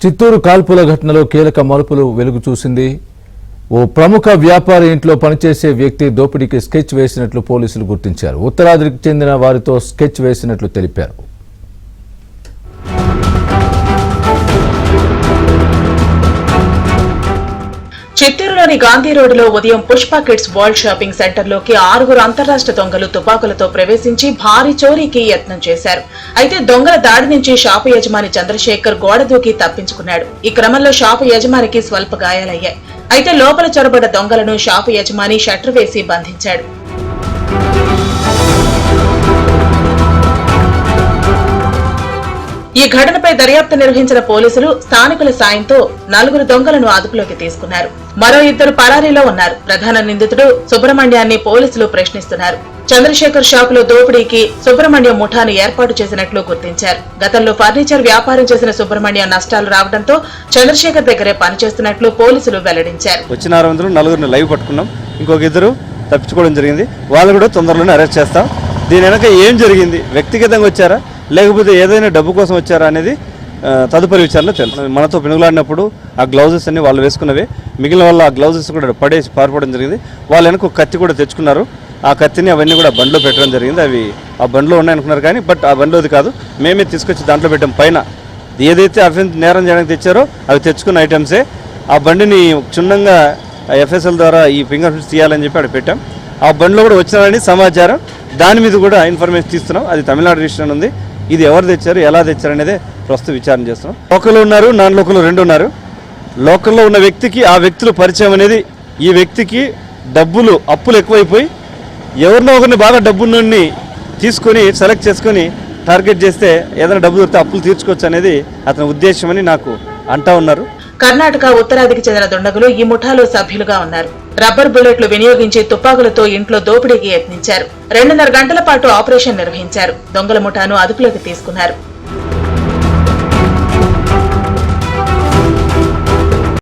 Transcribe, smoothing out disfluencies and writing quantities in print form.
చిత్తూరు కాల్పుల ఘటనలో కీలక మలుపులు వెలుగు చూసింది. ఓ ప్రముఖ వ్యాపారి ఇంట్లో పనిచేసే వ్యక్తి దోపిడీకి స్కెచ్ వేసినట్లు పోలీసులు గుర్తించారు. ఉత్తరాదికి చెందిన వారితో స్కెచ్ వేసినట్లు తెలిపారు. చిత్తూరులోని గాంధీ రోడ్డులో ఉదయం పుష్ప కిడ్స్ వరల్డ్ షాపింగ్ సెంటర్లోకి 6 అంతర్రాష్ట్ర దొంగలు తుపాకులతో ప్రవేశించి భారీ చోరీకి యత్నం చేశారు. అయితే దొంగల దాడి నుంచి షాపు యజమాని చంద్రశేఖర్ గోడ దూకి తప్పించుకున్నాడు. ఈ క్రమంలో షాపు యజమానికి స్వల్ప గాయాలయ్యాయి. అయితే లోపల చొరబడ్డ దొంగలను షాపు యజమాని షట్టర్ వేసి బంధించాడు. ఈ ఘటనపై దర్యాప్తు నిర్వహించిన పోలీసులు స్థానికుల సాయంతో 4 దొంగలను అదుపులోకి తీసుకున్నారు. మరో 2 పరారీలో ఉన్నారు. ప్రధాన నిందితుడు సుబ్రహ్మణ్యాన్ని పోలీసులు ప్రశ్నిస్తున్నారు. చంద్రశేఖర్ షాపులో దోపిడీకి సుబ్రహ్మణ్యం ముఠాను ఏర్పాటు చేసినట్లు గుర్తించారు. గతంలో ఫర్నిచర్ వ్యాపారం చేసిన సుబ్రహ్మణ్యం నష్టాలు రావడంతో చంద్రశేఖర్ దగ్గరే పనిచేస్తున్నట్లు పోలీసులు వెల్లడించారు. వచ్చిన 4 లైవ్ పట్టుకున్నాం. ఇంకొక 2 తప్పించుకోవడం జరిగింది. వాళ్ళు కూడా తొందరలోనే అరెస్ట్ చేస్తాం. దీని వెనక ఏం జరిగింది, వ్యక్తిగతంగా వచ్చారా లేకపోతే ఏదైనా డబ్బు కోసం వచ్చారా అనేది తదుపరి విచారణ తెలుసు. మనతో పెనుగులాడినప్పుడు ఆ గ్లౌజెస్ అన్ని వాళ్ళు వేసుకున్నవే, మిగిలిన వాళ్ళు ఆ గ్లౌజెస్ కూడా పడేసి పారిపోవడం జరిగింది. వాళ్ళ వెనక ఒక కత్తి కూడా తెచ్చుకున్నారు. ఆ కత్తిని అవన్నీ కూడా బండిలో పెట్టడం జరిగింది. అవి ఆ బండిలో ఉన్నాయనుకున్నారు కానీ బట్ ఆ బండిలోది కాదు, మేమే తీసుకొచ్చి దాంట్లో పెట్టాం. పైన ఏదైతే అఫెన్స్ నేరం చేయడానికి తెచ్చారో అవి తెచ్చుకున్న ఐటమ్సే. ఆ బండిని క్షుణ్ణంగా ఎఫ్ఎస్ఎల్ ద్వారా ఈ ఫింగర్ ప్రింట్స్ తీయాలని చెప్పి అక్కడ పెట్టాం. ఆ బండిలో కూడా వచ్చినారని సమాచారం, దాని మీద కూడా ఇన్ఫర్మేషన్ తీస్తున్నాం. అది తమిళనాడు రిజిస్ట్రేషన్ ఉంది. ఇది ఎవరు తెచ్చారు, ఎలా తెచ్చారు అనేది ప్రస్తుతం విచారణ చేస్తున్నాం. లోకల్లో ఉన్నారు, నాన్ లోకల్లో 2 ఉన్నారు. లోకల్లో ఉన్న వ్యక్తికి ఆ వ్యక్తులు పరిచయం అనేది, ఈ వ్యక్తికి అప్పులు ఎక్కువైపోయి ఎవరినో ఒకరిని బాగా డబ్బుని తీసుకొని సెలెక్ట్ చేసుకొని టార్గెట్ చేస్తే ఏదైనా డబ్బు దొరికితే అప్పులు తీర్చుకోవచ్చు అనేది అతని ఉద్దేశం అని నాకు అంటా ఉన్నారు. కర్ణాటక ఉత్తరాదికి చెందిన దుండగులు ఈ ముఠాలో సభ్యులుగా ఉన్నారు. రబ్బర్ బుల్లెట్లు వినియోగించి తుపాకులతో ఇంట్లో దోపిడీకి యత్నించారు. 2.5 గంటల పాటు ఆపరేషన్ నిర్వహించారు. దొంగల ముఠాను అదుపులోకి తీసుకున్నారు.